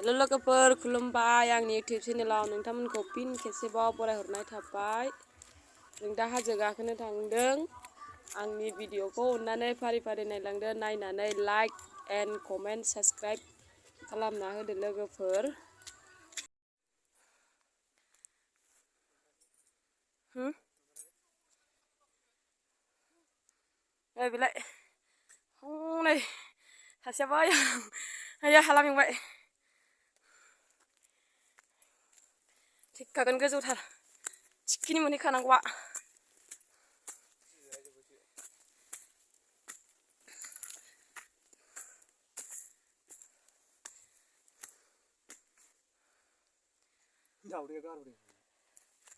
हेल' लोगोफोर खुलुमबाय आंनि इउटिउब चेनेलाव नोंथांमोनखौ फिन खेबसेबाव बरायहरनाय थाबाय। जों दा हाजो गाखोनो थांदों। आंनि भिडिअखौ अननानै फारि फारि नायलांदो, नायनानै लाइक एन्ड कमेन्ट साबस्क्राइब खालामना होदो लोगोफोर। बेलाय हनै सासेयाबो आया हाला मेंबाय। थिखागोन गोजौथार थिखिनि मोनहैखानांगौआ।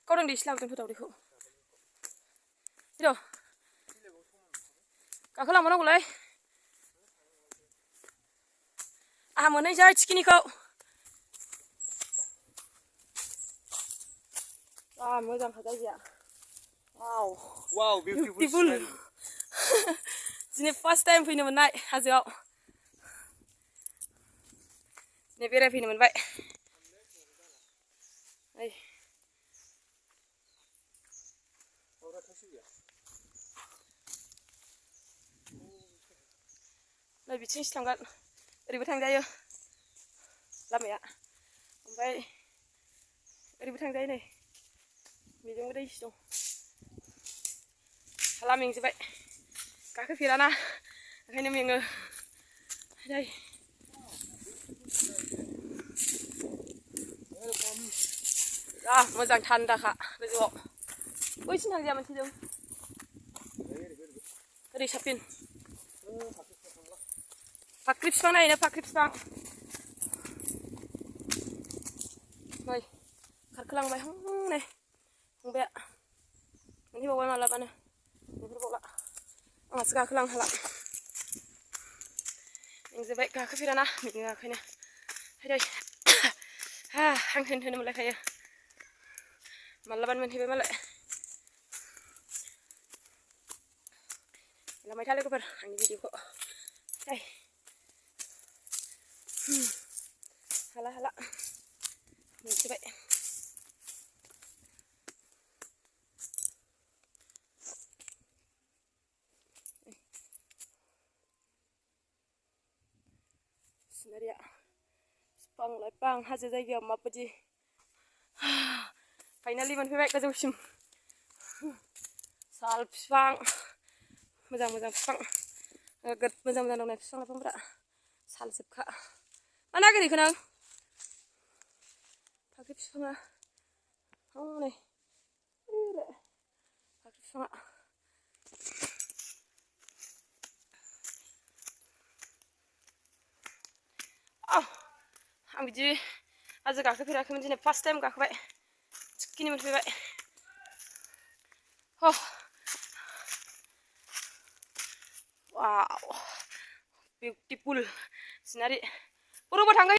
गावदों दै लाबोदोंथ' दावदैखौ। र' गाखोलांबावनांगौलै। आहा मोनहैसै थिखिनिखौ। मोजांखा जायगाया। वाव बिउटिफुल। दिनै फार्स्ट टाइम फैनो मोननाय हाजोआव। दिनै बेरायफैनो मोनबाय। नै बिथिंसो थांगोन, ओरैबो थांजायो लामाया, ओमफ्राय ओरैबो थांजायो नै बेजोंबो दैसो दं। हाला मेंजोब्बाय, गाखोफेराना ओंखायनो मेङो। मोजां थान्दाखा गोजौआव। बैसिम थांजाया मोनसे जों ओरै साबसिन। फाख्रि बिफां नायोना फाख्रि बिफां। नै खारखोलांबाय हनै फंबाया। मोनहैबावबाय मालाबानो नुहुरबावला। आंहासो गाखोलांनो हाला। मेंजोब्बाय गाखोफेराना मेङो ओंखायनो। हां थोनो मोनलायखायो। मालाबानो मोनहैबाय मालाय। लांबाय था लोगोफोर आंनि भिडिअखौ। हाला मेंजोब्बाय। सिनारिया बिफां लाइफां हाजो जायगायाव माबायदि। फाइनालि मोनफैबाय गोजौसिम। साल बिफां मोजां बिफां, नोगोद मोजां दं बिफां लाइफांफ्रा सालजोबखा। मा नागिरहैखो नों? फाख्रि बिफाङा हनै फाख्रि बिफाङा। आं बिदि हाजो गाखोफेराखैमोन, दिनै फार्स्ट टाइम गाखोबाय। थिखिनि मोनफैबाय। वाव बिउटिफुल सिनारि। बर'बा थांगोन।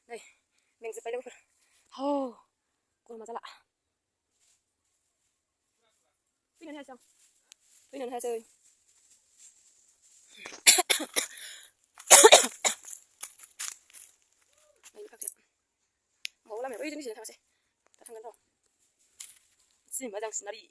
नै मेंजोब्बाय लोगोफोर। गरमा जाला। फैनो हायासै आं। फैनो हायासै। माबा लामायाव ओइजों थांसै। दा थांगोन र'। जि मोजां सिनारि।